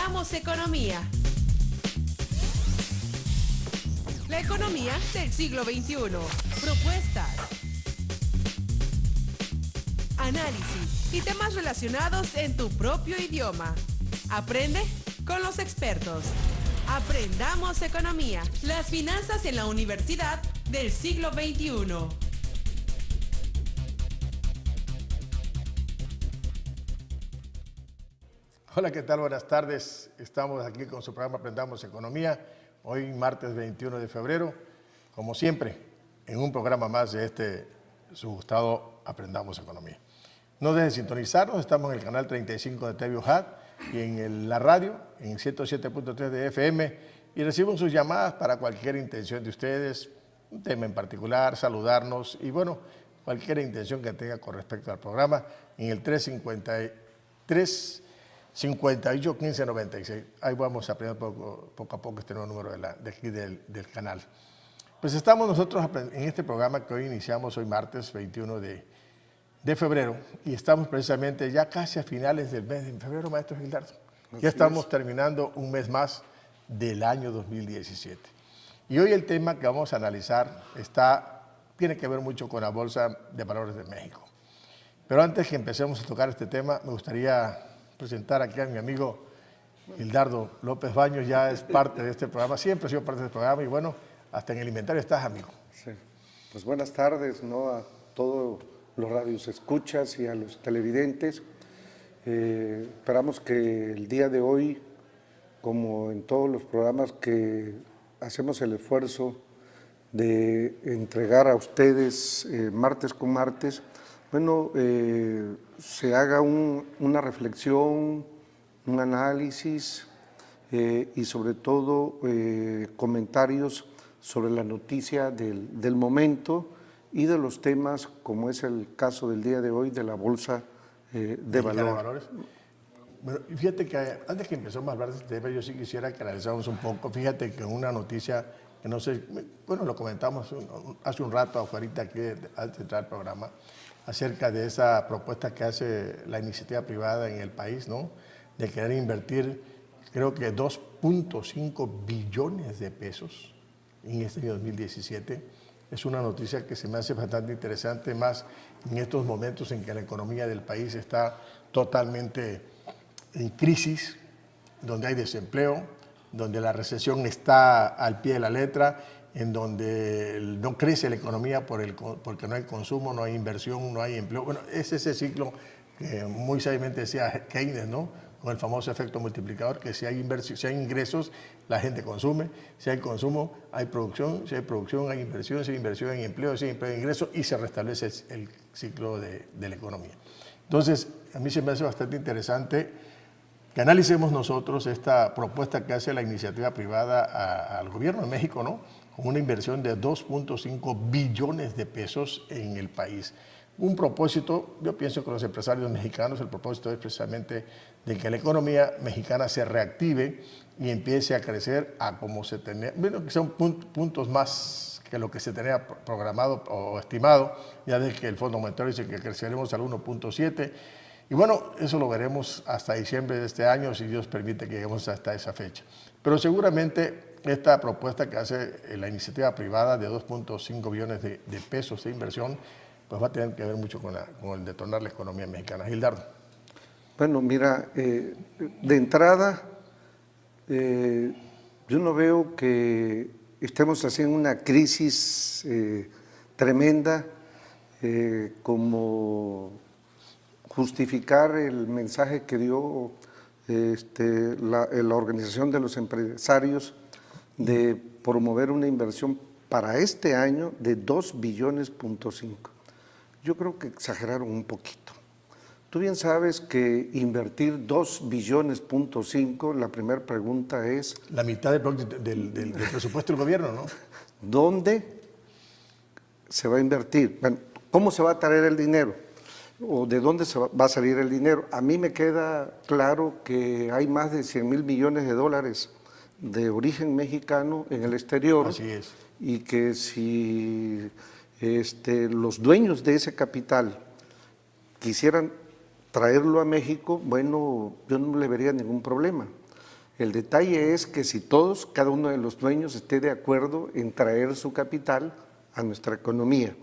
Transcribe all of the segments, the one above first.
Aprendamos economía. La economía del siglo XXI. Propuestas, análisis y temas relacionados en tu propio idioma. Aprende con los expertos. Aprendamos economía. Las finanzas en la universidad del siglo XXI. Hola, ¿qué tal? Buenas tardes. Estamos aquí con su programa Aprendamos Economía, hoy martes 21 de febrero, como siempre, en un programa más de su gustado Aprendamos Economía. No dejen de sintonizarnos, estamos en el canal 35 de TV UJAT y en la radio, en 107.3 de FM, y recibimos sus llamadas para cualquier intención de ustedes, un tema en particular, saludarnos y bueno, cualquier intención que tenga con respecto al programa, en el 353 58 15 96. Ahí vamos a aprender poco a poco este nuevo número de aquí del canal. Pues estamos nosotros en este programa que hoy iniciamos, hoy martes 21 de febrero, y estamos precisamente ya casi a finales del mes de febrero, maestro Gildardo. Ya estamos terminando un mes más del año 2017. Y hoy el tema que vamos a analizar tiene que ver mucho con la Bolsa de Valores de México. Pero antes que empecemos a tocar este tema, me gustaría presentar aquí a mi amigo Gildardo López Baños. Ya es parte de este programa, siempre ha sido parte de este programa y bueno, hasta en el inventario estás, amigo. Sí. Pues buenas tardes, ¿no?, a todos los radios escuchas y a los televidentes. Esperamos que el día de hoy, como en todos los programas que hacemos el esfuerzo de entregar a ustedes martes con martes, bueno, se haga una reflexión, un análisis y sobre todo comentarios sobre la noticia del momento y de los temas, como es el caso del día de hoy, de la Bolsa de Valores. Bueno, fíjate que antes que empezamos a hablar de este tema, yo sí quisiera que analizáramos un poco. Fíjate que una noticia que no sé, bueno, lo comentamos hace un rato afuera aquí antes de entrar al programa, acerca de esa propuesta que hace la iniciativa privada en el país, ¿no?, de querer invertir, creo que 2.5 billones de pesos en este año 2017. Es una noticia que se me hace bastante interesante, más en estos momentos en que la economía del país está totalmente en crisis, donde hay desempleo, donde la recesión está al pie de la letra, en donde no crece la economía porque no hay consumo, no hay inversión, no hay empleo. Bueno, es ese ciclo que muy sabiamente decía Keynes, ¿no?, con el famoso efecto multiplicador, que si hay ingresos, la gente consume, si hay consumo, hay producción, si hay producción, hay inversión, si hay inversión, hay empleo, si hay empleo, hay ingresos, y se restablece el ciclo de la economía. Entonces, a mí se me hace bastante interesante que analicemos nosotros esta propuesta que hace la iniciativa privada al gobierno de México, ¿no?, con una inversión de 2.5 billones de pesos en el país. Un propósito, yo pienso que los empresarios mexicanos, el propósito es precisamente de que la economía mexicana se reactive y empiece a crecer a como se tenía, bueno, que son puntos más que lo que se tenía programado o estimado, ya desde que el Fondo Monetario dice que creceremos al 1.7. Y bueno, eso lo veremos hasta diciembre de este año, si Dios permite que lleguemos hasta esa fecha. Pero seguramente esta propuesta que hace la iniciativa privada de 2.5 billones de pesos de inversión, pues va a tener que ver mucho con el detonar la economía mexicana. Gildardo. Bueno, mira, de entrada, yo no veo que estemos haciendo una crisis tremenda como justificar el mensaje que dio la Organización de los Empresarios de promover una inversión para este año de 2 billones punto 5. Yo creo que exageraron un poquito. Tú bien sabes que invertir 2 billones punto 5, la primera pregunta es… La mitad del presupuesto del gobierno, ¿no? ¿Dónde se va a invertir? Bueno, ¿cómo se va a traer el dinero? ¿O de dónde va a salir el dinero? A mí me queda claro que hay más de 100,000 millones de dólares de origen mexicano en el exterior. Así es. Y que si los dueños de ese capital quisieran traerlo a México, bueno, yo no le vería ningún problema. El detalle es que si todos, cada uno de los dueños esté de acuerdo en traer su capital a nuestra economía.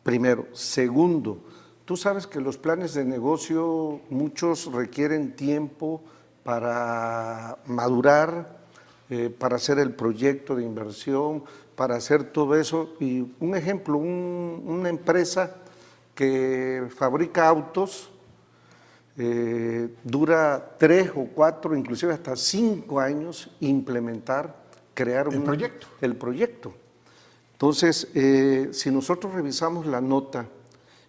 Primero. Segundo, tú sabes que los planes de negocio, muchos requieren tiempo para madurar, para hacer el proyecto de inversión, para hacer todo eso. Y un ejemplo, una empresa que fabrica autos, dura 3 o 4, inclusive hasta 5 años implementar, crear el proyecto. Entonces, si nosotros revisamos la nota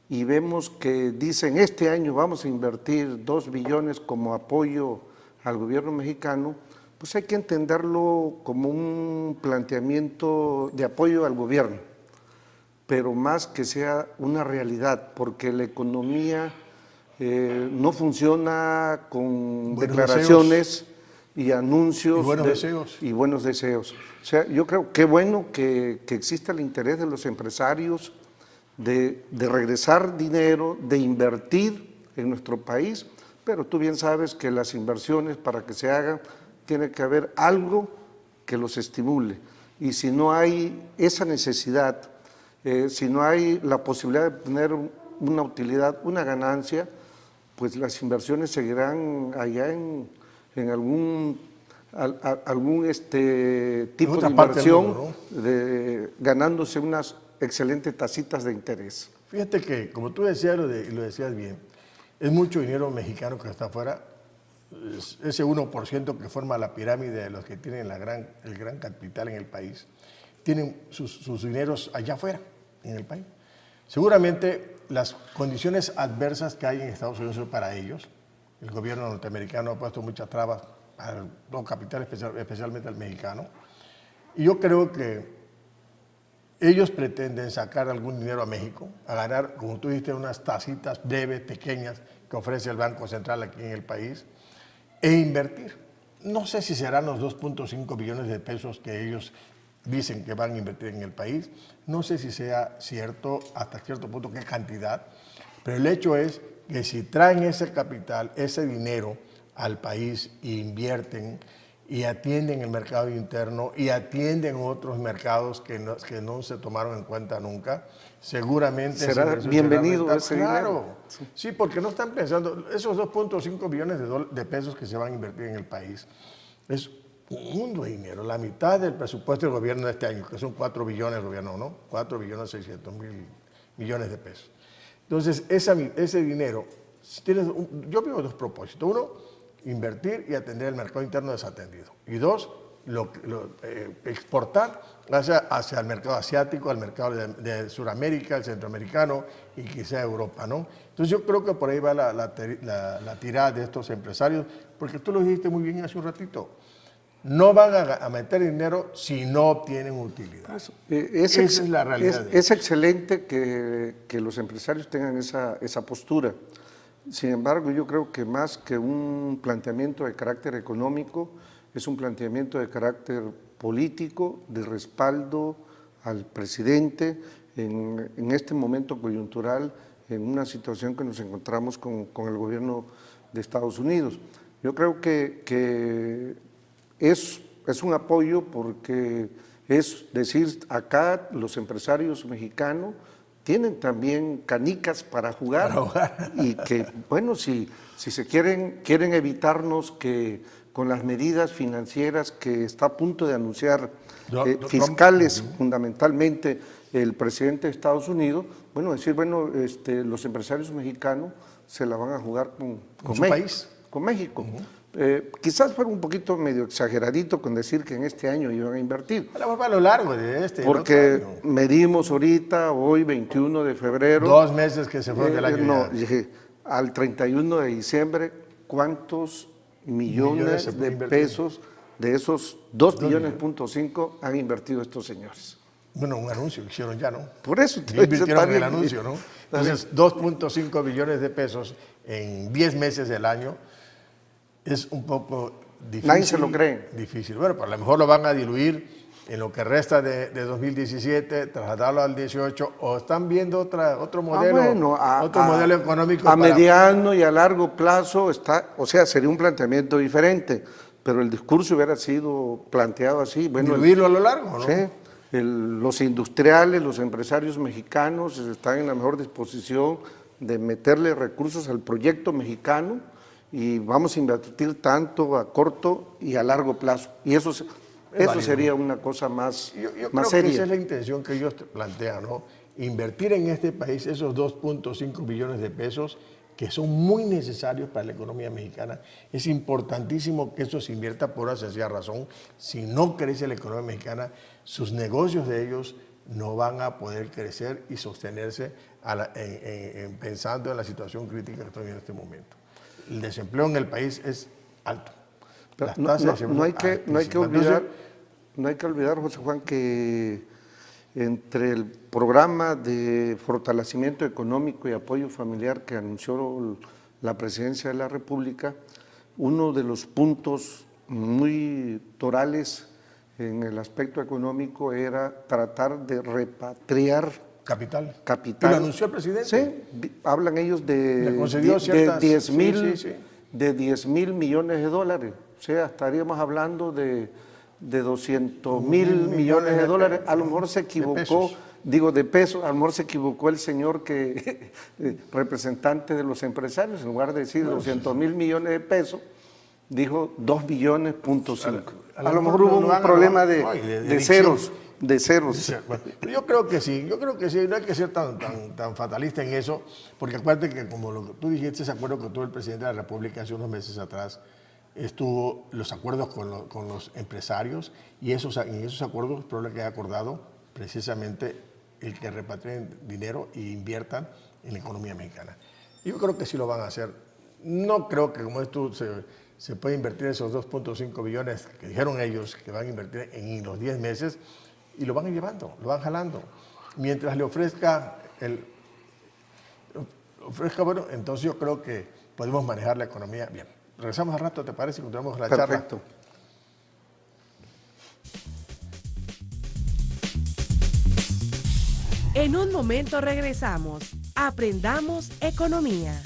y vemos que dicen este año vamos a invertir 2 billones como apoyo al gobierno mexicano, pues hay que entenderlo como un planteamiento de apoyo al gobierno, pero más que sea una realidad, porque la economía no funciona con declaraciones y anuncios y buenos deseos. O sea, yo creo que bueno que exista el interés de los empresarios de regresar dinero, de invertir en nuestro país, pero tú bien sabes que las inversiones, para que se hagan, tiene que haber algo que los estimule. Y si no hay esa necesidad, si no hay la posibilidad de tener una utilidad, una ganancia, pues las inversiones seguirán allá en algún tipo de inversión, ¿no? Ganándose unas excelentes tasitas de interés. Fíjate que, como tú decías, y lo decías bien, es mucho dinero mexicano que está afuera, ese 1% que forma la pirámide de los que tienen el gran capital en el país, tienen sus dineros allá afuera, en el país. Seguramente las condiciones adversas que hay en Estados Unidos son para ellos. El gobierno norteamericano ha puesto muchas trabas al capital, especialmente al mexicano. Y yo creo que ellos pretenden sacar algún dinero a México, a ganar, como tú dijiste, unas tasitas breves, pequeñas, que ofrece el Banco Central aquí en el país, e invertir. No sé si serán los 2.5 billones de pesos que ellos dicen que van a invertir en el país. No sé si sea cierto, hasta cierto punto, qué cantidad, pero el hecho es que si traen ese capital, ese dinero al país e invierten y atienden el mercado interno y atienden otros mercados que no se tomaron en cuenta nunca, seguramente será bienvenido ese dinero. Claro, sí, porque no están pensando, esos 2.5 billones de pesos que se van a invertir en el país, es un mundo de dinero, la mitad del presupuesto del gobierno de este año, que son 4 billones el gobierno, ¿no? 4 billones 600 mil millones de pesos. Entonces, ese dinero, yo veo dos propósitos. Uno, invertir y atender el mercado interno desatendido. Y dos, exportar hacia el mercado asiático, al mercado de Sudamérica, el centroamericano y quizá Europa, ¿no? Entonces yo creo que por ahí va la tirada de estos empresarios, porque tú lo dijiste muy bien hace un ratito. No van a meter dinero si no obtienen utilidad. Esa es la realidad. Es excelente que los empresarios tengan esa postura. Sin embargo, yo creo que más que un planteamiento de carácter económico, es un planteamiento de carácter político, de respaldo al presidente en este momento coyuntural, en una situación que nos encontramos con el gobierno de Estados Unidos. Yo creo que es un apoyo, porque es decir, acá los empresarios mexicanos tienen también canicas para jugar, y que, bueno, si se quieren evitarnos que con las medidas financieras que está a punto de anunciar, fiscales fundamentalmente, el presidente de Estados Unidos, bueno, decir, bueno, los empresarios mexicanos se la van a jugar con México, país. Con México. Quizás fuera un poquito medio exageradito con decir que en este año iban a invertir. A lo largo de porque medimos ahorita, hoy 21 de febrero. 2 meses que se fueron del año. No, dije, al 31 de diciembre, ¿cuántos millones de pesos de esos 2,5 han invertido estos señores? Bueno, un anuncio que hicieron ya, ¿no? Por eso invirtieron el anuncio, ¿no? Entonces, 2.5 billones de pesos en 10 meses del año es un poco difícil. Nadie se lo cree. Difícil. Bueno, pues a lo mejor lo van a diluir en lo que resta de 2017, trasladarlo al 18, o están viendo otro modelo, otro modelo económico. A mediano y a largo plazo sería un planteamiento diferente, pero el discurso hubiera sido planteado así. Bueno, diluirlo a lo largo, ¿no? Sí, los industriales, los empresarios mexicanos están en la mejor disposición de meterle recursos al proyecto mexicano y vamos a invertir tanto a corto y a largo plazo. Y eso sería una cosa más, yo más creo seria. que esa es la intención que ellos plantean, ¿no? Invertir en este país esos 2.5 billones de pesos que son muy necesarios para la economía mexicana. Es importantísimo que eso se invierta por una sencilla razón. Si no crece la economía mexicana, sus negocios de ellos no van a poder crecer y sostenerse pensando en la situación crítica que estamos en este momento. El desempleo en el país es alto. Las tasas de desempleo No hay que altísimas. olvidar, José Juan, que entre el programa de fortalecimiento económico y apoyo familiar que anunció la Presidencia de la República, uno de los puntos muy torales en el aspecto económico era tratar de repatriar Capital. capital. ¿Y lo anunció el presidente? Sí, hablan ellos Le concedió de 10 mil sí. de 10 mil millones de dólares. O sea, estaríamos hablando de 200 mil millones de dólares. A lo mejor se equivocó, de pesos, a lo mejor se equivocó el señor representante de los empresarios, en lugar de decir 200 mil millones de pesos, dijo 2 billones.5. A lo mejor hubo un problema de ceros. Bueno, yo creo que sí, no hay que ser tan fatalista en eso, porque acuérdate que como tú dijiste, ese acuerdo que tuvo el presidente de la República hace unos meses atrás, estuvo los acuerdos con los empresarios y en esos acuerdos es probable que haya acordado precisamente el que repatrien dinero e inviertan en la economía mexicana. Yo creo que sí lo van a hacer. No creo que como esto se puede invertir esos 2.5 billones que dijeron ellos que van a invertir en los 10 meses y lo van llevando, lo van jalando. Mientras le ofrezca bueno, entonces yo creo que podemos manejar la economía bien. Regresamos al rato, ¿te parece? Continuamos la charla. Perfecto. En un momento regresamos. Aprendamos economía.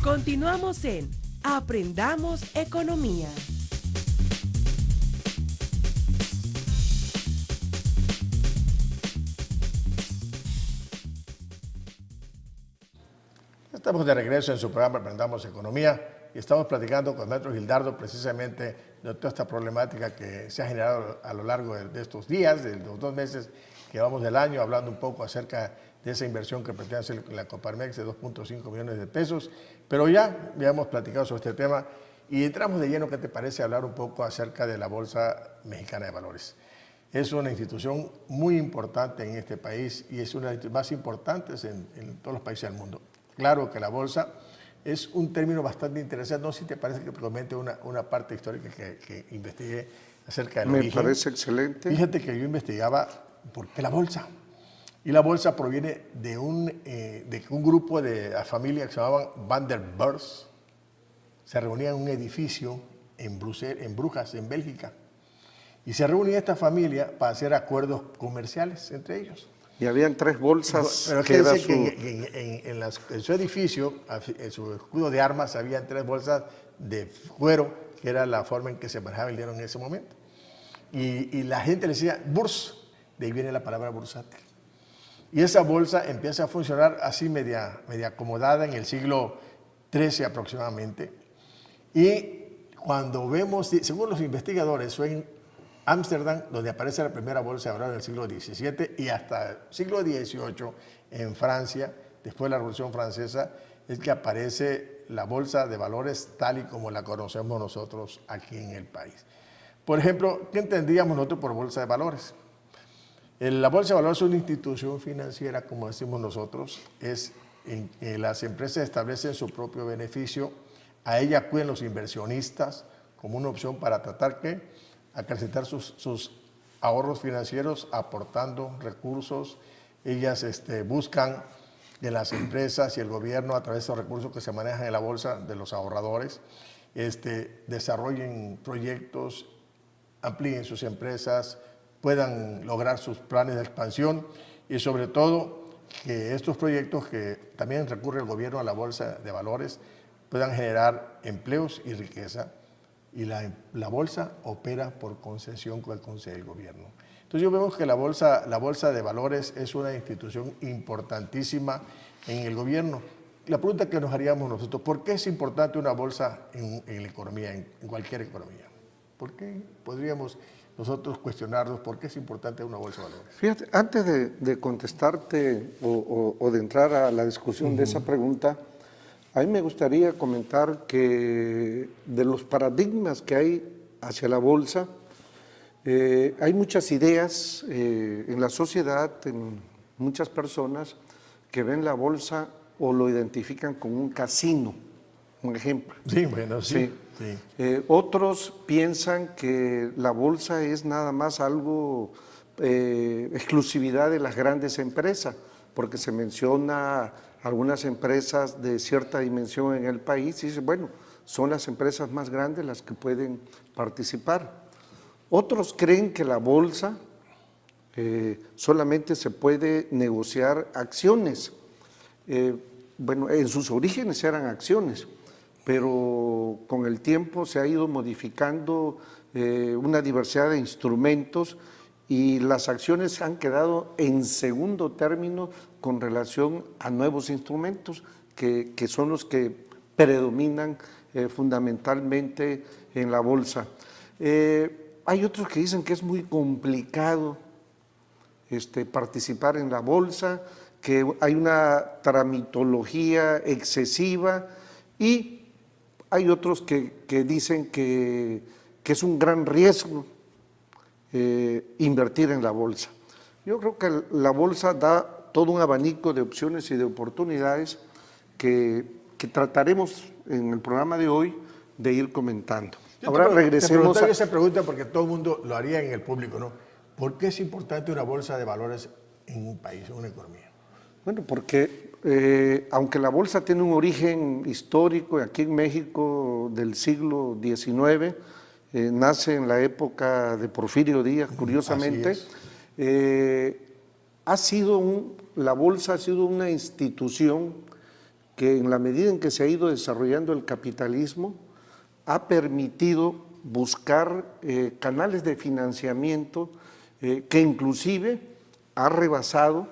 Continuamos en Aprendamos Economía. Estamos de regreso en su programa Aprendamos Economía y estamos platicando con el maestro Gildardo precisamente de toda esta problemática que se ha generado a lo largo de estos días, de los 2 meses que vamos del año, hablando un poco acerca de esa inversión que pretende hacer la Coparmex de 2.5 millones de pesos. Pero ya hemos platicado sobre este tema y entramos de lleno. ¿Qué te parece hablar un poco acerca de la Bolsa Mexicana de Valores? Es una institución muy importante en este país y es una de las más importantes en todos los países del mundo. Claro que la bolsa es un término bastante interesante. No sé si te parece que te comente una parte histórica que investigué acerca del origen. Me parece excelente. Fíjate que yo investigaba por qué la bolsa. Y la bolsa proviene de un grupo de la familia que se llamaban Van der Beurs. Se reunían en un edificio en Brujas, en Bélgica. Y se reunía esta familia para hacer acuerdos comerciales entre ellos. Y habían 3 bolsas. Pero que dice que en su edificio, en su escudo de armas, habían 3 bolsas de cuero, que era la forma en que se manejaba el dinero en ese momento. Y la gente le decía Burs, de ahí viene la palabra bursátil. Y esa bolsa empieza a funcionar así media acomodada en el siglo XIII aproximadamente. Y cuando vemos, según los investigadores, fue en Ámsterdam donde aparece la primera bolsa de valores en el siglo XVII y hasta el siglo XVIII en Francia, después de la Revolución Francesa, es que aparece la bolsa de valores tal y como la conocemos nosotros aquí en el país. Por ejemplo, ¿qué entendíamos nosotros por bolsa de valores? La Bolsa de Valores es una institución financiera, como decimos nosotros, es en que las empresas establecen su propio beneficio, a ella acuden los inversionistas como una opción para tratar de acrecentar sus ahorros financieros aportando recursos. Ellas buscan que las empresas y el gobierno, a través de los recursos que se manejan en la bolsa de los ahorradores, desarrollen proyectos, amplíen sus empresas, puedan lograr sus planes de expansión y sobre todo que estos proyectos que también recurre el gobierno a la bolsa de valores puedan generar empleos y riqueza, y la bolsa opera por concesión con el Consejo del Gobierno. Entonces yo veo que la bolsa de valores es una institución importantísima en el gobierno. La pregunta que nos haríamos nosotros, ¿por qué es importante una bolsa en la economía, en cualquier economía? ¿Por qué podríamos nosotros cuestionarnos por qué es importante una bolsa de valores? Fíjate, antes de contestarte o de entrar a la discusión de esa pregunta, a mí me gustaría comentar que de los paradigmas que hay hacia la bolsa, hay muchas ideas en la sociedad, en muchas personas que ven la bolsa o lo identifican como un casino, un ejemplo. Sí, bueno, sí. Otros piensan que la bolsa es nada más algo, exclusividad de las grandes empresas, porque se menciona algunas empresas de cierta dimensión en el país y dice, bueno, son las empresas más grandes las que pueden participar. Otros creen que la bolsa solamente se puede negociar acciones. Bueno, en sus orígenes eran acciones, pero con el tiempo se ha ido modificando una diversidad de instrumentos y las acciones han quedado en segundo término con relación a nuevos instrumentos que son los que predominan fundamentalmente en la bolsa. Hay otros que dicen que es muy complicado participar en la bolsa, que hay una tramitología excesiva y hay otros que dicen que es un gran riesgo invertir en la bolsa. Yo creo que la bolsa da todo un abanico de opciones y de oportunidades que trataremos en el programa de hoy de ir comentando. Ahora regresemos a esa pregunta porque todo el mundo lo haría en el público, ¿no? ¿Por qué es importante una bolsa de valores en un país, en una economía? Bueno, porque aunque la bolsa tiene un origen histórico, aquí en México del siglo XIX, nace en la época de Porfirio Díaz, curiosamente, la bolsa ha sido una institución que en la medida en que se ha ido desarrollando el capitalismo, ha permitido buscar canales de financiamiento que inclusive ha rebasado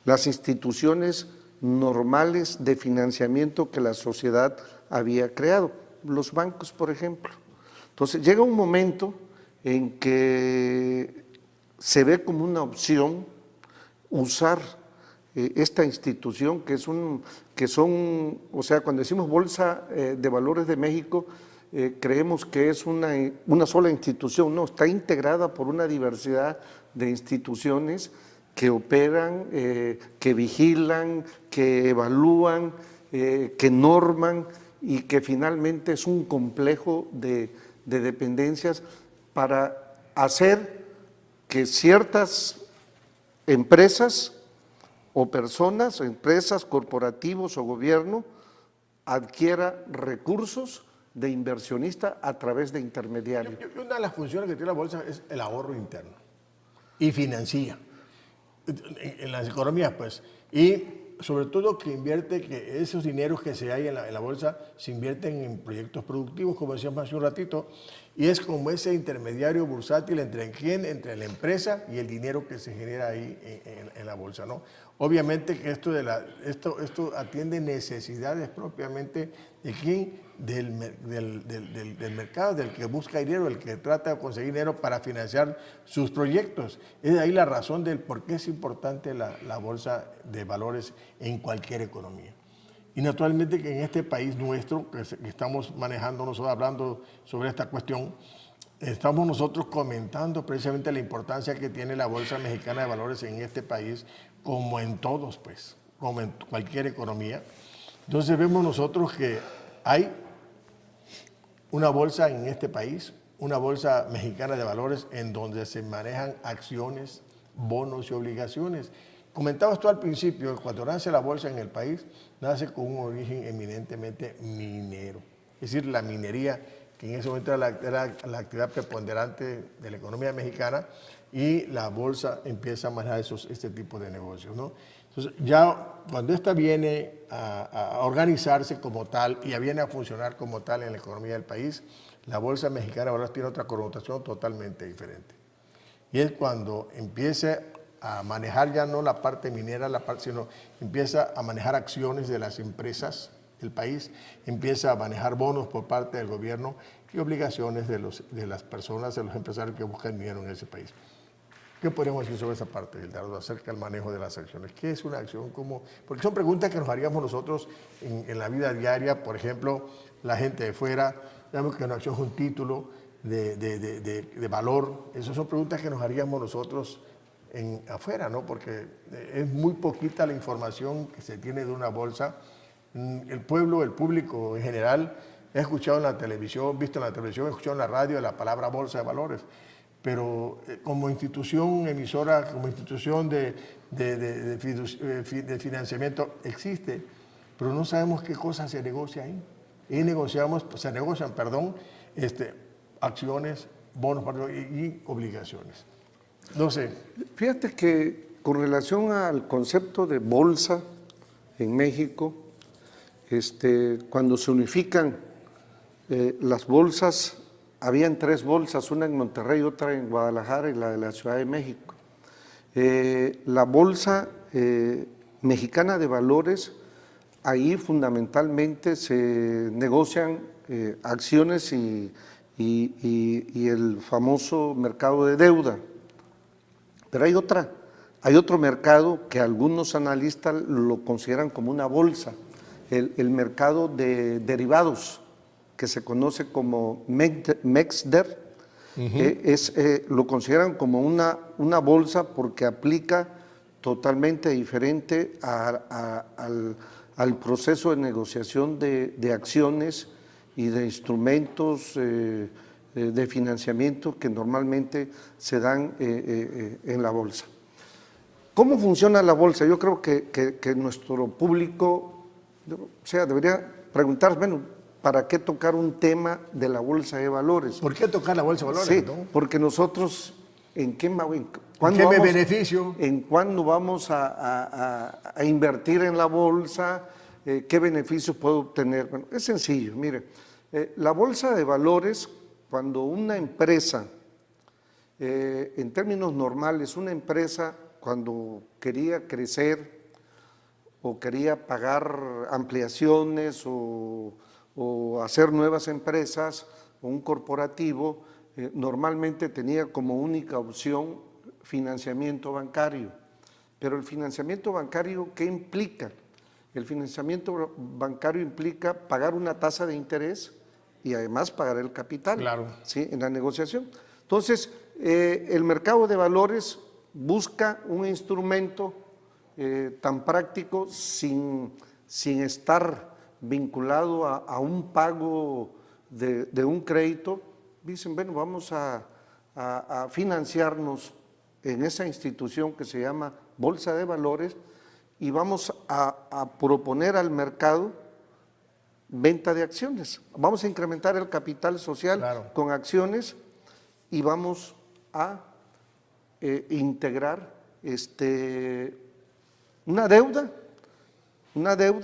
las instituciones normales de financiamiento que la sociedad había creado, los bancos, por ejemplo. Entonces llega un momento en que se ve como una opción usar esta institución que son, o sea, cuando decimos Bolsa de Valores de México, creemos que es una sola institución, no, está integrada por una diversidad de instituciones que operan, que vigilan, que evalúan, que norman y que finalmente es un complejo de dependencias para hacer que ciertas empresas o personas, empresas, corporativos o gobierno adquiera recursos de inversionista a través de intermediarios. Una de las funciones que tiene la bolsa es el ahorro interno y financia en las economías, pues, y sobre todo que invierte, que esos dineros que se hay en la bolsa se invierten en proyectos productivos, como decíamos hace un ratito, y es como ese intermediario bursátil entre la empresa y el dinero que se genera ahí en la bolsa, ¿no? Obviamente que esto atiende necesidades propiamente de quién, del mercado, del que busca dinero, el que trata de conseguir dinero para financiar sus proyectos. Es de ahí la razón del por qué es importante la bolsa de valores en cualquier economía. Y naturalmente que en este país nuestro, que estamos manejando nosotros, hablando sobre esta cuestión, estamos nosotros comentando precisamente la importancia que tiene la Bolsa Mexicana de Valores en este país, como en todos, pues, como en cualquier economía. Entonces vemos nosotros que hay una bolsa en este país una bolsa mexicana de valores en donde se manejan acciones, bonos y obligaciones. Comentabas tú al principio, cuando nace la bolsa en el país, nace con un origen eminentemente minero. Es decir, la minería, que en ese momento era la actividad preponderante de la economía mexicana, y la bolsa empieza a manejar este tipo de negocios, ¿no? Entonces, ya cuando esta viene a organizarse como tal y viene a funcionar como tal en la economía del país, la Bolsa Mexicana de Valores tiene otra connotación totalmente diferente. Y es cuando empieza a manejar ya no la parte minera, sino empieza a manejar acciones de las empresas del país, empieza a manejar bonos por parte del gobierno y obligaciones de las personas, de los empresarios que buscan dinero en ese país. ¿Qué podemos decir sobre esa parte, Gildardo, acerca del manejo de las acciones? ¿Qué es una acción? Porque son preguntas que nos haríamos nosotros en la vida diaria. Por ejemplo, la gente de fuera, digamos que una acción es un título de valor. Esas son preguntas que nos haríamos nosotros afuera, ¿no? Porque es muy poquita la información que se tiene de una bolsa. El pueblo, el público en general, he escuchado en la televisión, visto en la televisión, he escuchado en la radio la palabra bolsa de valores. Pero como institución emisora, como institución de financiamiento existe, pero no sabemos qué cosa se negocia ahí. Y se negocian, acciones, bonos y obligaciones. No sé. Fíjate que con relación al concepto de bolsa en México, cuando se unifican las bolsas, habían 3 bolsas, una en Monterrey, otra en Guadalajara y la de la Ciudad de México. La Bolsa Mexicana de Valores, ahí fundamentalmente se negocian acciones y el famoso mercado de deuda. Pero hay otro mercado que algunos analistas lo consideran como una bolsa, el mercado de derivados, que se conoce como MEXDER, lo consideran como una bolsa porque aplica totalmente diferente al proceso de negociación de acciones y de instrumentos de financiamiento que normalmente se dan en la bolsa. ¿Cómo funciona la bolsa? Yo creo que nuestro público, debería preguntar, bueno, ¿para qué tocar un tema de la Bolsa de Valores? ¿Por qué tocar la Bolsa de Valores? Sí, ¿no? Porque nosotros, ¿en qué me beneficio? ¿En cuándo vamos a invertir en la bolsa? ¿Qué beneficios puedo obtener? Bueno, es sencillo, mire, la Bolsa de Valores, cuando una empresa, en términos normales, una empresa cuando quería crecer o quería pagar ampliaciones o hacer nuevas empresas o un corporativo, normalmente tenía como única opción financiamiento bancario. Pero el financiamiento bancario, ¿qué implica? El financiamiento bancario implica pagar una tasa de interés y además pagar el capital, claro, ¿sí?, en la negociación. Entonces, el mercado de valores busca un instrumento tan práctico sin estar vinculado a un pago de un crédito. Dicen, bueno, vamos a financiarnos en esa institución que se llama Bolsa de Valores y vamos a proponer al mercado venta de acciones. Vamos a incrementar el capital social, claro, con acciones y vamos a integrar una deuda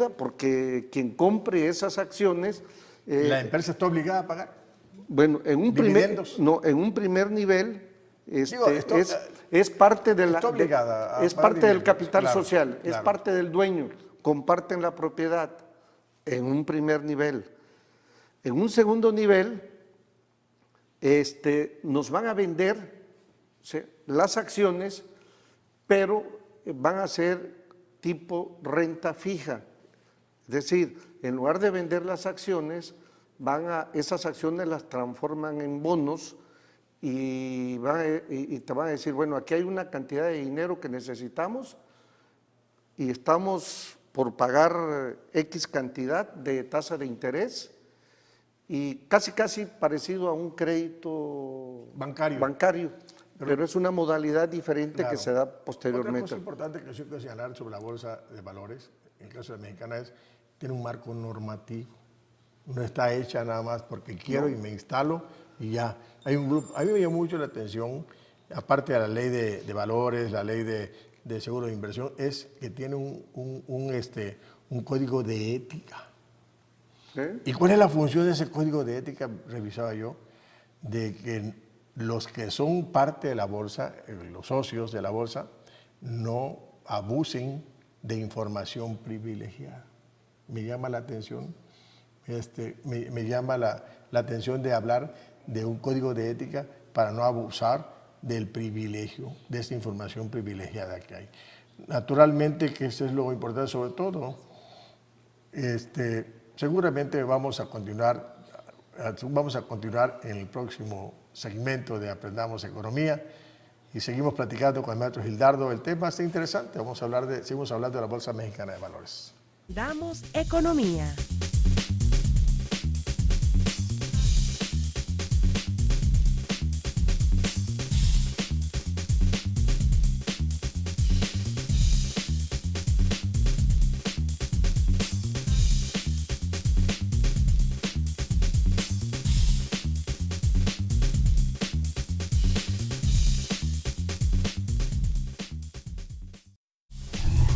porque quien compre esas acciones… ¿La empresa está obligada a pagar? Bueno, en un primer nivel es parte de la… es parte del capital, claro, social, claro, es parte del dueño, comparten la propiedad en un primer nivel. En un segundo nivel, nos van a vender, ¿sí?, las acciones, pero van a ser tipo renta fija. Es decir, en lugar de vender las acciones, esas acciones las transforman en bonos y te van a decir, bueno, aquí hay una cantidad de dinero que necesitamos y estamos por pagar X cantidad de tasa de interés y casi parecido a un crédito bancario. Pero es una modalidad diferente, claro, que se da posteriormente. Otra cosa importante que yo quiero señalar sobre la bolsa de valores, en el caso de la mexicana, es tiene un marco normativo. No está hecha nada más porque quiero y me instalo y ya. Hay un grupo, a mí me llamó mucho la atención, aparte de la ley de valores, la ley de seguro de inversión, es que tiene un código de ética. ¿Y cuál es la función de ese código de ética? Revisaba yo, de que los que son parte de la bolsa, los socios de la bolsa, no abusen de información privilegiada. Me llama la atención, me llama la atención de hablar de un código de ética para no abusar del privilegio, de esa información privilegiada que hay. Naturalmente que eso es lo importante sobre todo. Seguramente vamos a continuar en el próximo segmento de Aprendamos Economía y seguimos platicando con el maestro Gildardo. El tema está interesante, seguimos hablando de la Bolsa Mexicana de Valores. Damos Economía.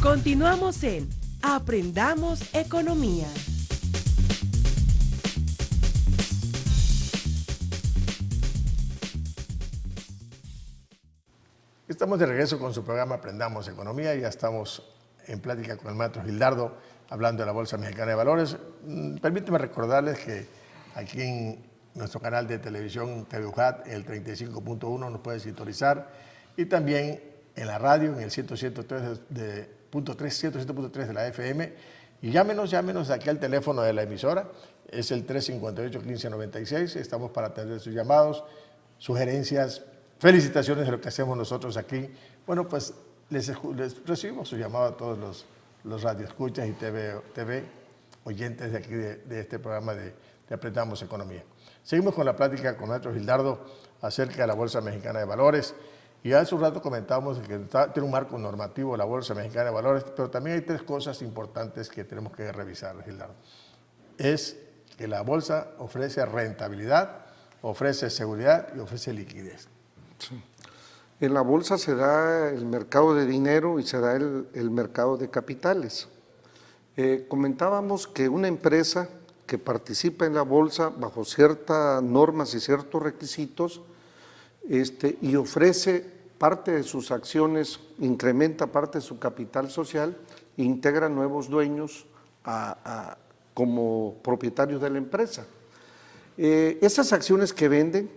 Continuamos en Aprendamos Economía. Estamos de regreso con su programa Aprendamos Economía. Ya estamos en plática con el maestro Gildardo hablando de la Bolsa Mexicana de Valores. Permíteme recordarles que aquí en nuestro canal de televisión TV UJAT, el 35.1, nos puede sintonizar, y también en la radio, en el 107.3 de la FM, y llámenos aquí al teléfono de la emisora, es el 358-1596, estamos para atender sus llamados, sugerencias, felicitaciones de lo que hacemos nosotros aquí. Bueno, pues les recibimos su llamado a todos los radioescuchas y TV oyentes de aquí de este programa de Aprendamos Economía. Seguimos con la plática con nuestro Gildardo acerca de la Bolsa Mexicana de Valores. Y hace un rato comentábamos que tiene un marco normativo la Bolsa Mexicana de Valores, pero también hay tres cosas importantes que tenemos que revisar, Gildardo. Es que la bolsa ofrece rentabilidad, ofrece seguridad y ofrece liquidez. Sí. En la bolsa se da el mercado de dinero y se da el mercado de capitales. Comentábamos que una empresa que participa en la bolsa bajo ciertas normas y ciertos requisitos y ofrece parte de sus acciones, incrementa parte de su capital social, integra nuevos dueños como propietarios de la empresa. Esas acciones que venden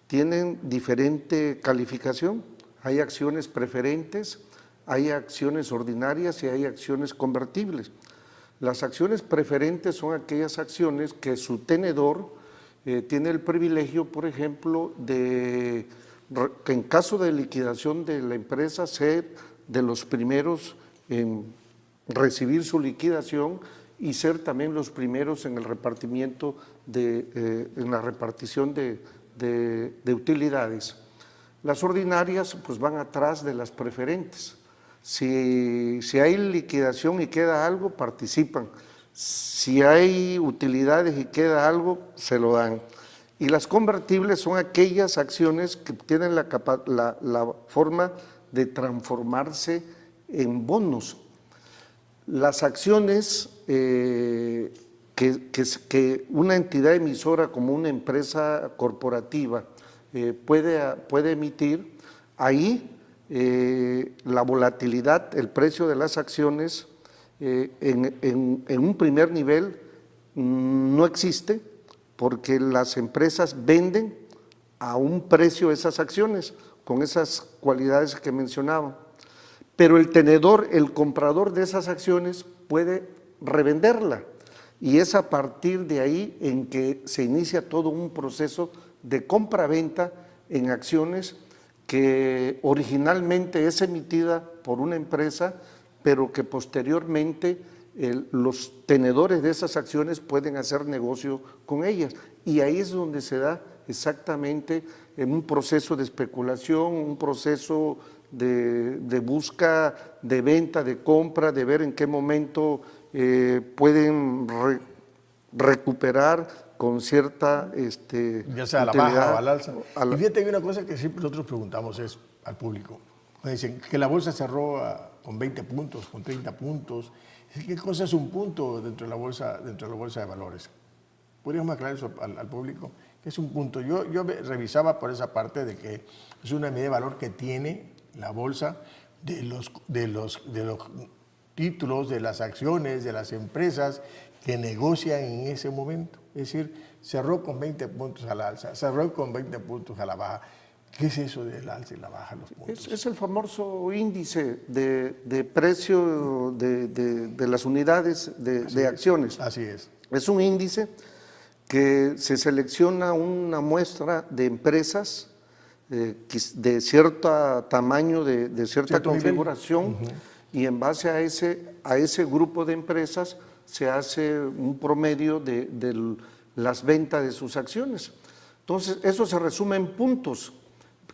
tienen diferente calificación. Hay acciones preferentes, hay acciones ordinarias y hay acciones convertibles. Las acciones preferentes son aquellas acciones que su tenedor tiene el privilegio, por ejemplo, de que en caso de liquidación de la empresa ser de los primeros en recibir su liquidación y ser también los primeros en el repartimiento en la repartición de utilidades. Las ordinarias pues van atrás de las preferentes. Si hay liquidación y queda algo, participan. Si hay utilidades y queda algo, se lo dan. Y las convertibles son aquellas acciones que tienen la forma de transformarse en bonos. Las acciones que una entidad emisora como una empresa corporativa puede emitir, ahí la volatilidad, el precio de las acciones en un primer nivel no existe, porque las empresas venden a un precio esas acciones con esas cualidades que mencionaba. Pero el tenedor, el comprador de esas acciones puede revenderla, y es a partir de ahí en que se inicia todo un proceso de compra-venta en acciones que originalmente es emitida por una empresa, pero que posteriormente los tenedores de esas acciones pueden hacer negocio con ellas. Y ahí es donde se da exactamente en un proceso de especulación, un proceso de busca, de venta, de compra, de ver en qué momento pueden recuperar con cierta ya sea a la baja o al alza. Y fíjate, hay una cosa que siempre nosotros preguntamos es al público. Me dicen que la bolsa cerró con 20 puntos, con 30 puntos. ¿Qué cosa es un punto dentro de la bolsa de valores? ¿Podríamos aclarar eso al público? ¿Qué es un punto? Yo revisaba por esa parte de que es una medida de valor que tiene la bolsa de los títulos, de las acciones, de las empresas que negocian en ese momento. Es decir, cerró con 20 puntos a la alza, cerró con 20 puntos a la baja. ¿Qué es eso del alza y la baja de los puntos? Es el famoso índice de precio de las unidades de acciones. Así es. Es un índice que se selecciona una muestra de empresas de cierto tamaño, de cierta configuración, y en base a ese grupo de empresas se hace un promedio de las ventas de sus acciones. Entonces, eso se resume en puntos,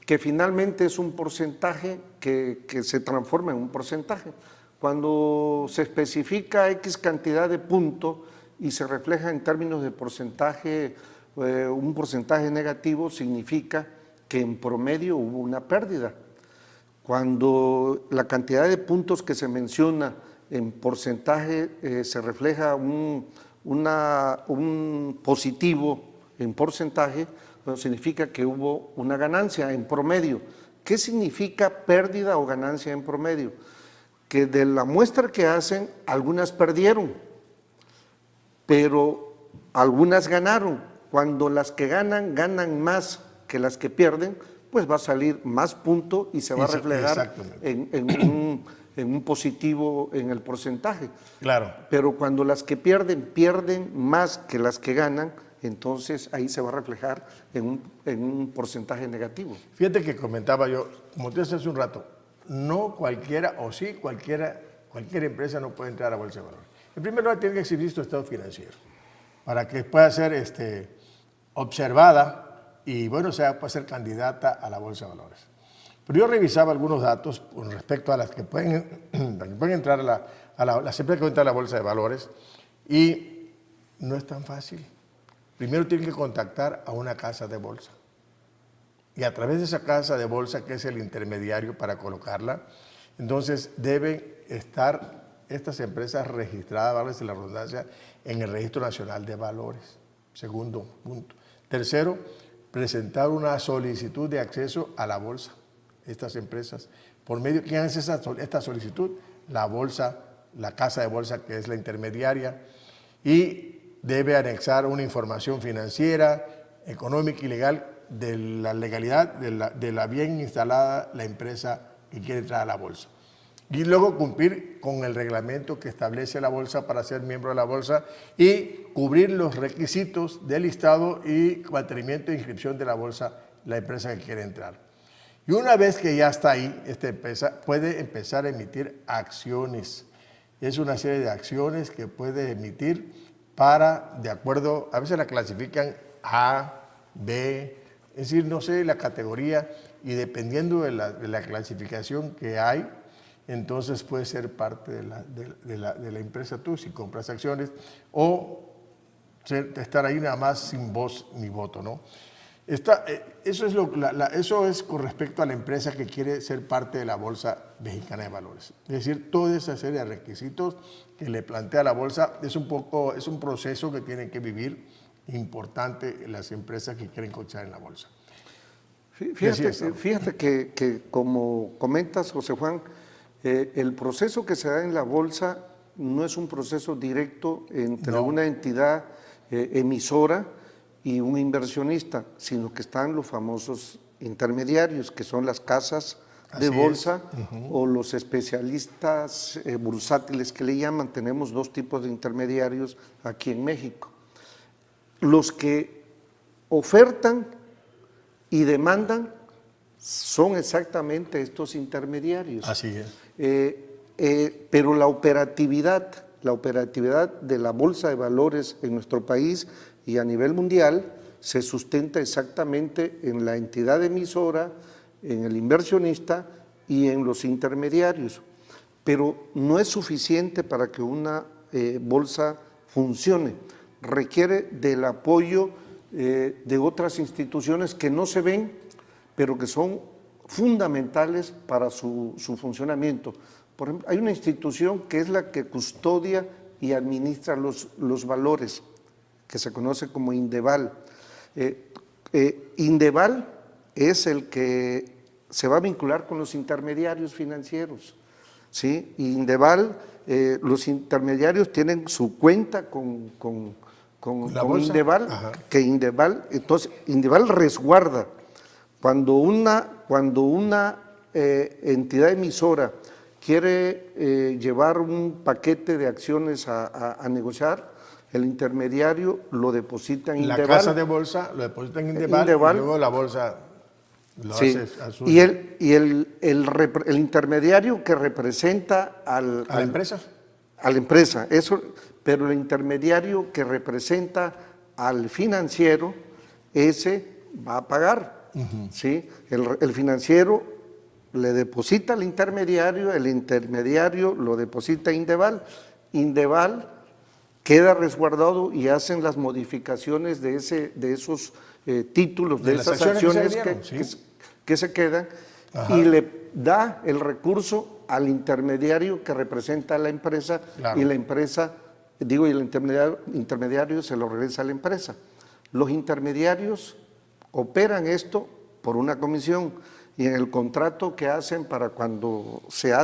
que finalmente es un porcentaje que se transforma en un porcentaje. Cuando se especifica X cantidad de puntos y se refleja en términos de porcentaje, un porcentaje negativo significa que en promedio hubo una pérdida. Cuando la cantidad de puntos que se menciona en porcentaje se refleja un positivo en porcentaje, bueno, significa que hubo una ganancia en promedio. ¿Qué significa pérdida o ganancia en promedio? Que de la muestra que hacen, algunas perdieron, pero algunas ganaron. Cuando las que ganan más que las que pierden, pues va a salir más punto y se va a reflejar en un positivo en el porcentaje. Claro. Pero cuando las que pierden más que las que ganan, entonces ahí se va a reflejar en un porcentaje negativo. Fíjate que comentaba yo, como te decía hace un rato, no cualquiera, o sí cualquier empresa no puede entrar a la bolsa de valores. En primer lugar, tiene que exhibir su estado financiero para que pueda ser observada y, bueno, puede ser candidata a la bolsa de valores. Pero yo revisaba algunos datos con respecto a las que pueden entrar las empresas que pueden entrar a la bolsa de valores, y no es tan fácil. Primero tienen que contactar a una casa de bolsa. Y a través de esa casa de bolsa, que es el intermediario para colocarla, entonces deben estar estas empresas registradas, válgase la redundancia, en el Registro Nacional de Valores. Segundo punto. Tercero, presentar una solicitud de acceso a la bolsa. Estas empresas, por medio, ¿quién hace esta solicitud? La bolsa, la casa de bolsa, que es la intermediaria, y debe anexar una información financiera, económica y legal de la legalidad de la bien instalada la empresa que quiere entrar a la bolsa. Y luego cumplir con el reglamento que establece la bolsa para ser miembro de la bolsa y cubrir los requisitos del listado y mantenimiento de inscripción de la bolsa, la empresa que quiere entrar. Y una vez que ya está ahí, esta empresa puede empezar a emitir acciones. Es una serie de acciones que puede emitir de acuerdo, a veces la clasifican A, B, es decir, no sé, la categoría, y dependiendo de la clasificación que hay, entonces puede ser parte de la empresa tú, si compras acciones, o estar ahí nada más sin voz ni voto, ¿no? Eso es con respecto a la empresa que quiere ser parte de la Bolsa Mexicana de Valores. Es decir, toda esa serie de requisitos que le plantea la bolsa es un proceso que tienen que vivir importante las empresas que quieren cotizar en la bolsa. Fíjate que como comentas, José Juan, el proceso que se da en la bolsa no es un proceso directo entre una entidad emisora y un inversionista, sino que están los famosos intermediarios, que son las casas de bolsa o los especialistas bursátiles que le llaman. Tenemos dos tipos de intermediarios aquí en México. Los que ofertan y demandan son exactamente estos intermediarios. Así es. Pero la operatividad la operatividad de la Bolsa de Valores en nuestro país y a nivel mundial se sustenta exactamente en la entidad emisora, en el inversionista y en los intermediarios. Pero no es suficiente para que una bolsa funcione. Requiere del apoyo de otras instituciones que no se ven, pero que son fundamentales para su funcionamiento. Por ejemplo, hay una institución que es la que custodia y administra los valores, que se conoce como Indeval. Indeval es el que se va a vincular con los intermediarios financieros, ¿sí? Indeval, los intermediarios tienen su cuenta con Indeval, que entonces Indeval resguarda. Cuando una entidad emisora quiere llevar un paquete de acciones a negociar, el intermediario lo deposita en Indeval. La casa de bolsa lo deposita en Indeval y luego la bolsa lo hace a su... Y el intermediario que representa ¿A la empresa? A la empresa, eso, pero el intermediario que representa al financiero, ese va a pagar, ¿sí? El financiero le deposita al intermediario, el intermediario lo deposita a Indeval, Indeval queda resguardado y hacen las modificaciones de esos títulos, de esas acciones que se quedan, y le da el recurso al intermediario que representa a la empresa, y la empresa, el intermediario se lo regresa a la empresa. Los intermediarios operan esto por una comisión, y en el contrato que hacen para cuando se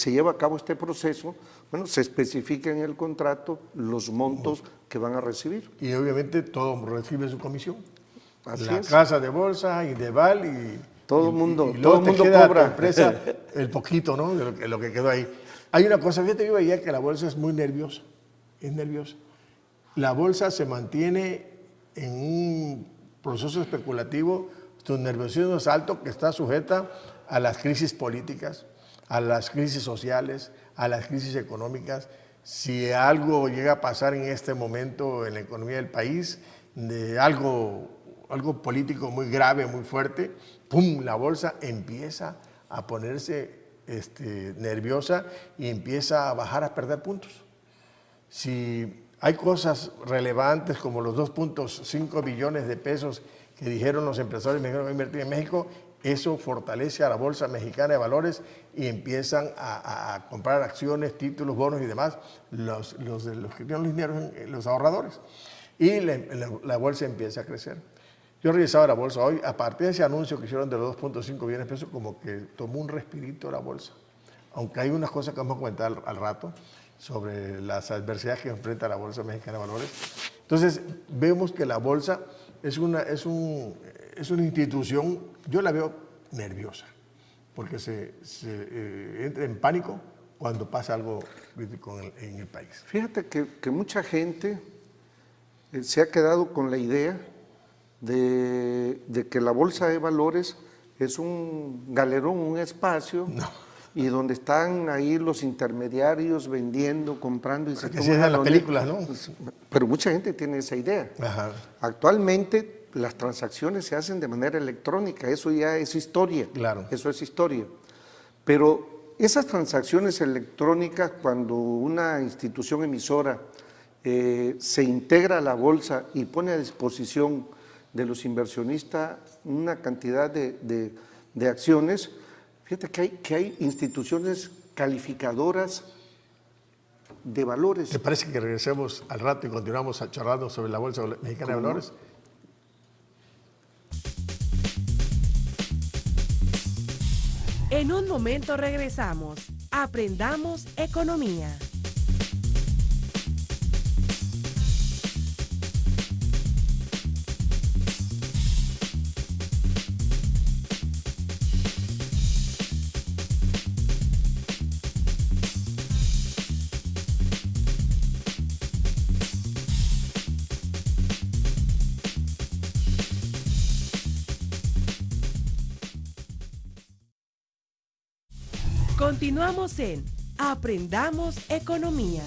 lleva a cabo este proceso, bueno, se especifica en el contrato los montos que van a recibir. Y obviamente todo recibe su comisión. Así la es. casa de bolsa, Indeval y todo el mundo queda cobra. A tu empresa el poquito, ¿no? De lo que quedó ahí. Hay una cosa, fíjate, yo veía que la bolsa es muy nerviosa. Es nerviosa. La bolsa se mantiene en un proceso especulativo, su nerviosismo es alto, que está sujeta a las crisis políticas, a las crisis sociales, a las crisis económicas. Si algo llega a pasar en este momento en la economía del país, de algo político muy grave, muy fuerte, ¡pum!, la bolsa empieza a ponerse nerviosa y empieza a bajar, a perder puntos. Si hay cosas relevantes como los 2.5 billones de pesos que dijeron los empresarios mexicanos que van a invertir en México, eso fortalece a la Bolsa Mexicana de Valores y empiezan a comprar acciones, títulos, bonos y demás, los que tienen los dineros, los ahorradores. Y la bolsa empieza a crecer. Yo revisaba la bolsa hoy, a partir de ese anuncio que hicieron de los 2.5 billones de pesos, como que tomó un respirito la bolsa. Aunque hay unas cosas que vamos a comentar al rato sobre las adversidades que enfrenta la Bolsa Mexicana de Valores. Entonces, vemos que la bolsa es una institución, yo la veo nerviosa, porque se entra en pánico cuando pasa algo crítico en el país. Fíjate que mucha gente se ha quedado con la idea de que la Bolsa de Valores es un galerón, un espacio, y donde están ahí los intermediarios vendiendo, comprando y se toman en las películas, ¿no? Pero mucha gente tiene esa idea. Ajá. Actualmente las transacciones se hacen de manera electrónica, eso ya es historia. Claro. Eso es historia. Pero esas transacciones electrónicas, cuando una institución emisora se integra a la bolsa y pone a disposición de los inversionistas una cantidad de acciones, fíjate que hay instituciones calificadoras de valores. ¿Te parece que regresemos al rato y continuamos charlando sobre la Bolsa Mexicana de Valores? En un momento regresamos. Aprendamos economía. Continuamos en Aprendamos Economía.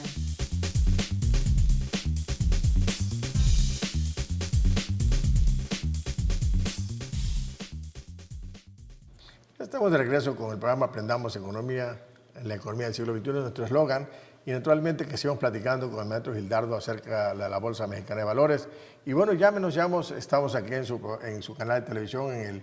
Estamos de regreso con el programa Aprendamos Economía, en la economía del siglo XXI, nuestro eslogan. Y naturalmente que sigamos platicando con el maestro Gildardo acerca de la Bolsa Mexicana de Valores. Y bueno, llámenos, estamos aquí en su canal de televisión, en el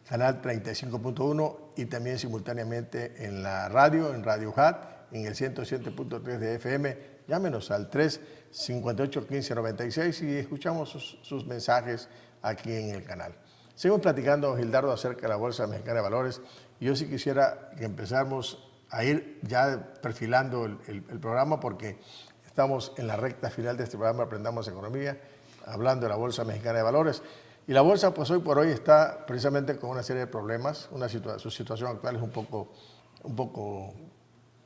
canal 35.1 y también simultáneamente en la radio, en Radio HAT, en el 107.3 de FM. Llámenos al 358-1596 y escuchamos sus mensajes aquí en el canal. Seguimos platicando, Gildardo, acerca de la Bolsa Mexicana de Valores. Y yo sí quisiera que empezáramos a ir ya perfilando el programa, porque estamos en la recta final de este programa Aprendamos Economía, hablando de la Bolsa Mexicana de Valores. Y la bolsa, pues hoy por hoy está precisamente con una serie de problemas. Su situación actual es un poco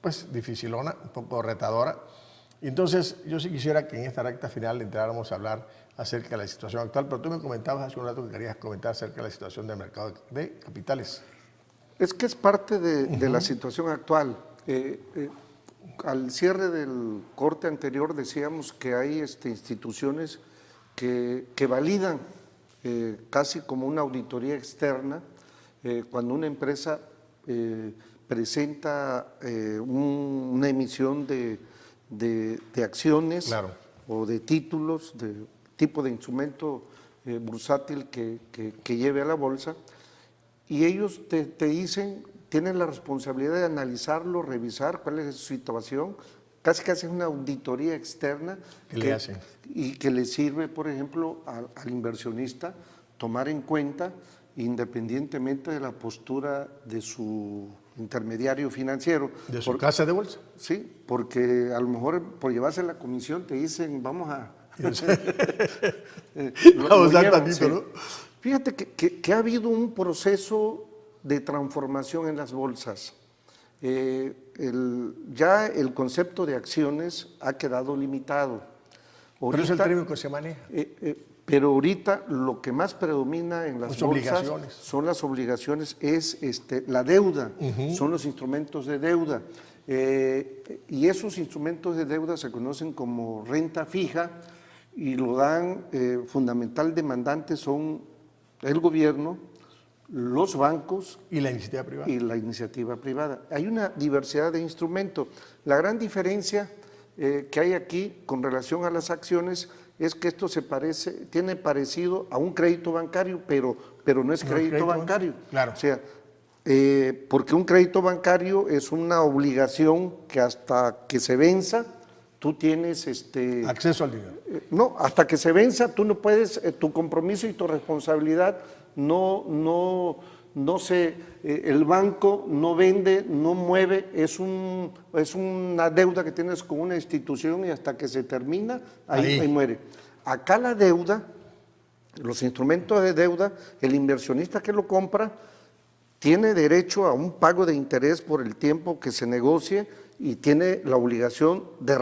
pues, dificilona, un poco retadora. Y entonces, yo sí quisiera que en esta recta final entráramos a hablar acerca de la situación actual, pero tú me comentabas hace un rato que querías comentar acerca de la situación del mercado de capitales. Es que es parte de la situación actual. Al cierre del corte anterior decíamos que hay instituciones que validan casi como una auditoría externa cuando una empresa presenta una emisión de acciones, claro, o de títulos, de tipo de instrumento bursátil que lleve a la bolsa. Y ellos te dicen, tienen la responsabilidad de analizarlo, revisar cuál es su situación, casi hacen una auditoría externa le hacen. Y que le sirve, por ejemplo, al inversionista tomar en cuenta, independientemente de la postura de su intermediario financiero. De su casa de bolsa. Sí, porque a lo mejor por llevarse la comisión te dicen, vamos a... Vamos a dar tantito, ¿no? Fíjate que ha habido un proceso de transformación en las bolsas. Ya el concepto de acciones ha quedado limitado. Ahorita, pero es el término que se maneja. Pero ahorita lo que más predomina en las bolsas son las obligaciones, es la deuda, son los instrumentos de deuda. Y esos instrumentos de deuda se conocen como renta fija y lo dan, fundamental demandante son el gobierno, los bancos y la iniciativa privada. Y la iniciativa privada. Hay una diversidad de instrumentos. La gran diferencia que hay aquí con relación a las acciones es que esto tiene parecido a un crédito bancario, pero no es crédito bancario. Claro. O sea, porque un crédito bancario es una obligación que hasta que se venza, tú tienes acceso al dinero. No, hasta que se venza, tú no puedes, tu compromiso y tu responsabilidad el banco no vende, no mueve, es una deuda que tienes con una institución y hasta que se termina, ahí muere. Acá la deuda, los instrumentos de deuda, el inversionista que lo compra tiene derecho a un pago de interés por el tiempo que se negocie y tiene la obligación de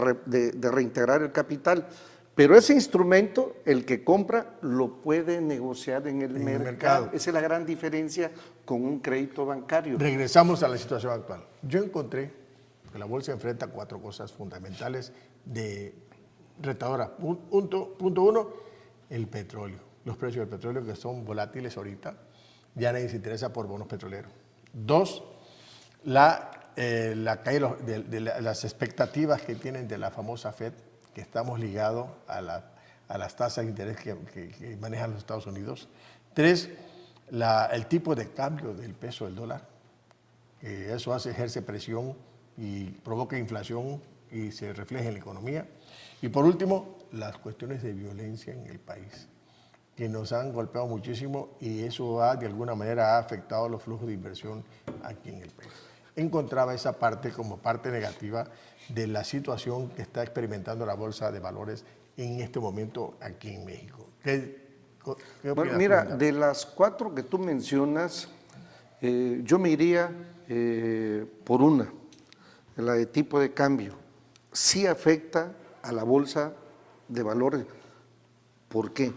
reintegrar el capital. Pero ese instrumento, el que compra, lo puede negociar en el mercado. Esa es la gran diferencia con un crédito bancario. Regresamos a la situación actual. Yo encontré que la bolsa enfrenta 4 cosas fundamentales retadoras. Punto 1, el petróleo. Los precios del petróleo que son volátiles ahorita. Ya nadie se interesa por bonos petroleros. 2, la caída de las expectativas que tienen de la famosa FED, que estamos ligados a las tasas de interés que manejan los Estados Unidos. 3, el tipo de cambio del peso del dólar, que eso ejerce presión y provoca inflación y se refleja en la economía. Y por último, las cuestiones de violencia en el país, que nos han golpeado muchísimo y eso de alguna manera ha afectado los flujos de inversión aquí en el país. Encontraba esa parte como parte negativa de la situación que está experimentando la Bolsa de Valores en este momento aquí en México. ¿Qué bueno, mira, de las 4 que tú mencionas, yo me iría por una, la de tipo de cambio. Sí afecta a la Bolsa de Valores. ¿Por qué?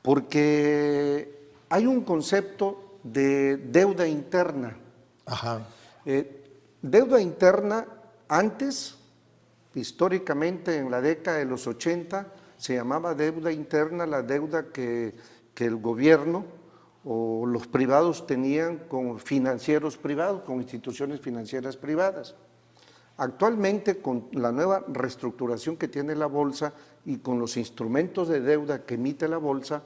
Porque hay un concepto de deuda interna. Ajá. Deuda interna, antes, históricamente en la década de los 80, se llamaba deuda interna la deuda que el gobierno o los privados tenían con financieros privados, con instituciones financieras privadas. Actualmente, con la nueva reestructuración que tiene la bolsa y con los instrumentos de deuda que emite la bolsa,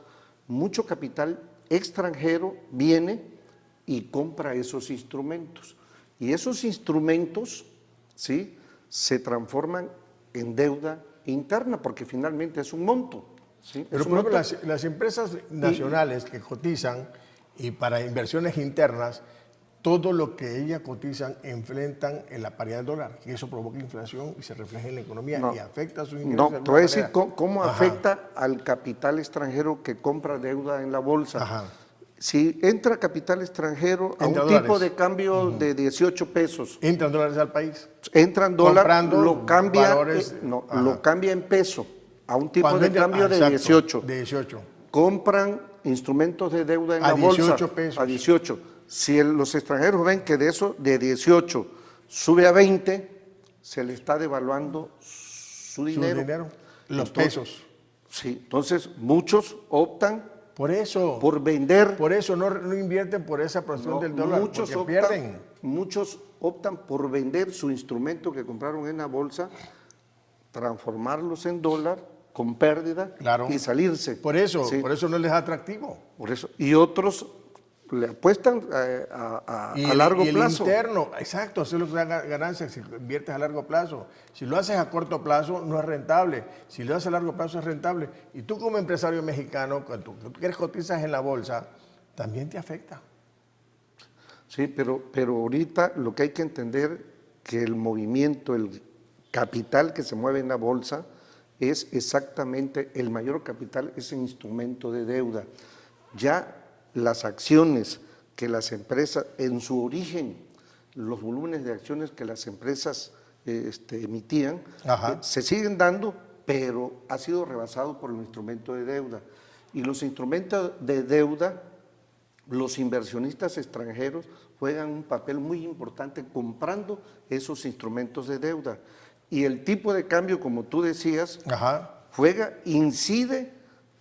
mucho capital extranjero viene y compra esos instrumentos. Y esos instrumentos, ¿sí?, se transforman en deuda interna, porque finalmente es un monto. ¿Sí? Pero por ejemplo, las empresas nacionales que cotizan y para inversiones internas, todo lo que ellas cotizan enfrentan en la paridad del dólar, y eso provoca inflación y se refleja en la economía y afecta a sus ingresos. No, te voy a decir cómo afecta al capital extranjero que compra deuda en la bolsa. Ajá. Si entra capital extranjero a un dólares. tipo de cambio de 18 pesos, Entran dólares al país. entran dólares, Comprando lo cambia, valores, lo cambia en peso a un tipo Cuando de entra- cambio de exacto, 18. De 18. Compran instrumentos de deuda en A la bolsa 18 pesos. a 18. Si los extranjeros ven que de eso, de 18, sube a 20, se le está devaluando su dinero. Los Entonces, pesos. Sí, entonces muchos optan Por eso. por vender. Por eso no invierten por esa porción No, del dólar, porque pierden. muchos optan por vender su instrumento que compraron en la bolsa, transformarlos en dólar con pérdida Claro. y salirse. Por eso Sí, no les es atractivo. por eso. Y otros le apuestan a Y largo el plazo. interno, exacto, eso es lo que da ganancias si inviertes a largo plazo. Si lo haces a corto plazo, no es rentable. Si lo haces a largo plazo, es rentable. Y tú como empresario mexicano, cuando tú quieres cotizas en la bolsa, también te afecta. Sí, pero ahorita lo que hay que entender que el movimiento, el capital que se mueve en la bolsa es exactamente, el mayor capital es el instrumento de deuda. Ya las acciones que las empresas, en su origen, los volúmenes de acciones que las empresas emitían, se siguen dando, pero ha sido rebasado por el instrumento de deuda. Y los instrumentos de deuda, los inversionistas extranjeros juegan un papel muy importante comprando esos instrumentos de deuda. Y el tipo de cambio, como tú decías, incide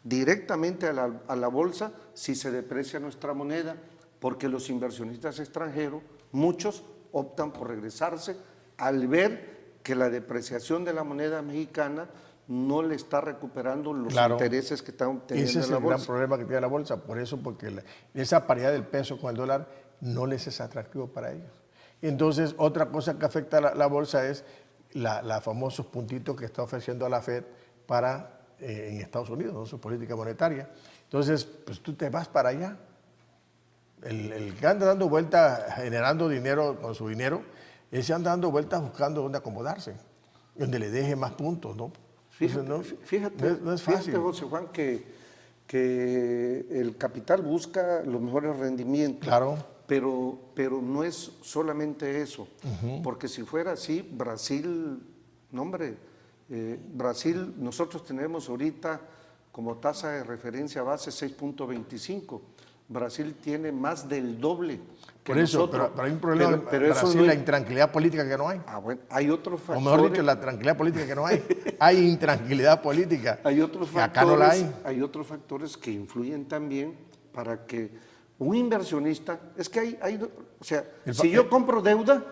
directamente a la bolsa si se deprecia nuestra moneda, porque los inversionistas extranjeros, muchos optan por regresarse al ver que la depreciación de la moneda mexicana no le está recuperando los intereses que están obteniendo Ese es en la el bolsa. gran problema que tiene la bolsa, por eso, porque esa paridad del peso con el dólar no les es atractivo para ellos. Entonces, otra cosa que afecta a la bolsa es los famosos puntitos que está ofreciendo a la Fed para en Estados Unidos, ¿no?, su política monetaria. Entonces, pues tú te vas para allá. El que anda dando vueltas, generando dinero con su dinero, ese anda dando vueltas buscando dónde acomodarse, donde le deje más puntos, ¿no? Fíjate, no es fácil. José Juan, que el capital busca los mejores rendimientos. Claro. Pero no es solamente eso, porque si fuera así, Brasil, no hombre, Brasil, nosotros tenemos ahorita como tasa de referencia base 6.25, Brasil tiene más del doble que Por eso, nosotros. pero hay un problema en pero eso Brasil, no la es- intranquilidad política que no hay. Bueno, hay otros O factores. mejor dicho, la tranquilidad política que no hay. Hay intranquilidad política. Hay otros que acá no la factores, hay. hay otros factores que influyen también para que un inversionista, es que o sea, si yo compro deuda,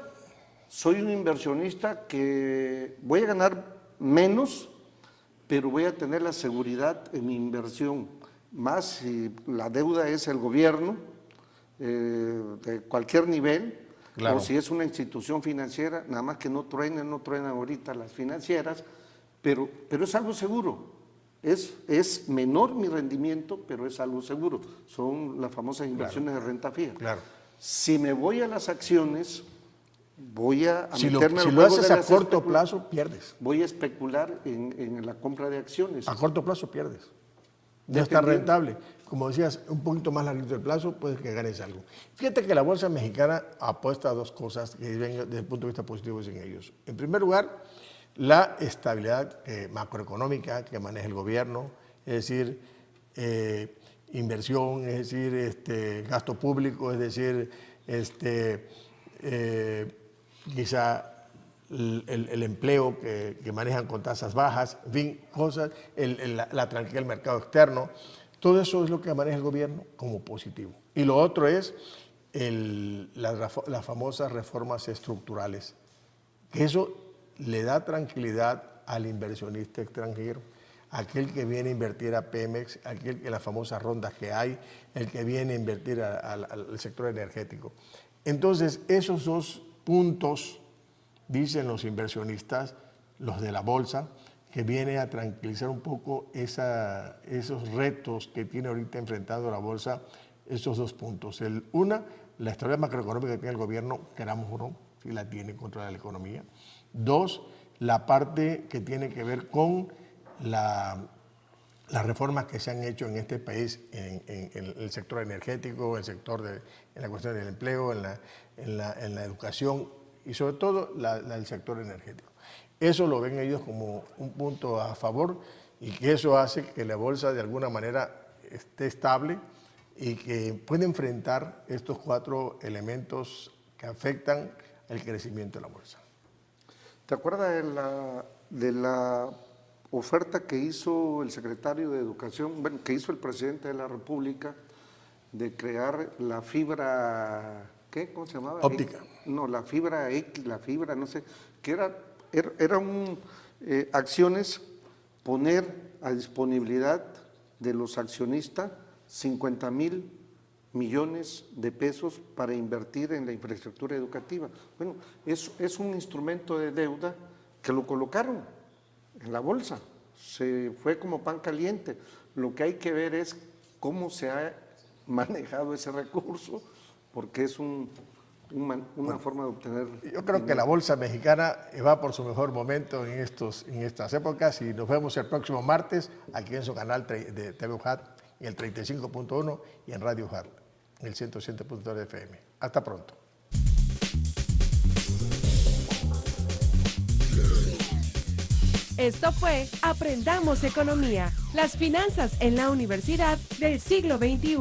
soy un inversionista que voy a ganar menos, pero voy a tener la seguridad en mi inversión. Más si la deuda es el gobierno, de cualquier nivel, Claro. o si es una institución financiera, nada más que no truenan ahorita las financieras, pero es algo seguro. Es menor mi rendimiento, pero es algo seguro. Son las famosas inversiones de renta fija. Claro. Si me voy a las acciones, voy a Si lo meterme al si lo juego haces de a las corto plazo, pierdes. voy a especular en la compra de acciones. A corto plazo pierdes. No está rentable. Como decías, un poquito más largo el plazo, puede que ganes algo. Fíjate que la bolsa mexicana apuesta a dos cosas que ven desde el punto de vista positivo en ellos. En primer lugar, la estabilidad macroeconómica que maneja el gobierno, es decir, inversión, es decir, gasto público, es decir, quizá el empleo que manejan con tasas bajas, en fin, cosas, la tranquilidad del mercado externo. Todo eso es lo que maneja el gobierno como positivo. Y lo otro es las famosas reformas estructurales, que eso le da tranquilidad al inversionista extranjero, aquel que viene a invertir a Pemex, aquel que las famosas rondas que hay, el que viene a invertir al sector energético. Entonces, esos dos puntos, dicen los inversionistas, los de la bolsa, que viene a tranquilizar un poco esos retos que tiene ahorita enfrentando la bolsa, esos dos puntos. La estabilidad macroeconómica que tiene el gobierno, queramos o no, si la tiene contra la economía. Dos, la parte que tiene que ver con las reformas que se han hecho en este país en el sector energético, en la cuestión del empleo, en la educación y sobre todo el sector energético. Eso lo ven ellos como un punto a favor y que eso hace que la bolsa de alguna manera esté estable y que pueda enfrentar estos 4 elementos que afectan el crecimiento de la bolsa. ¿Te acuerdas de la oferta que hizo el secretario de Educación, bueno, que hizo el presidente de la República, de crear la fibra, ¿qué? ¿Cómo se llamaba? Óptica. No, la fibra X, la fibra, no sé, que eran acciones, poner a disponibilidad de los accionistas 50,000 millones de pesos para invertir en la infraestructura educativa. Bueno, es un instrumento de deuda que lo colocaron en la bolsa, se fue como pan caliente. Lo que hay que ver es cómo se ha manejado ese recurso, porque es una forma de obtener. Yo creo que la bolsa mexicana va por su mejor momento en estas épocas y nos vemos el próximo martes aquí en su canal de TV UJAT en el 35.1 y en Radio UJAT en el 107.2 de FM. Hasta pronto. Esto fue Aprendamos Economía, las finanzas en la universidad del siglo XXI.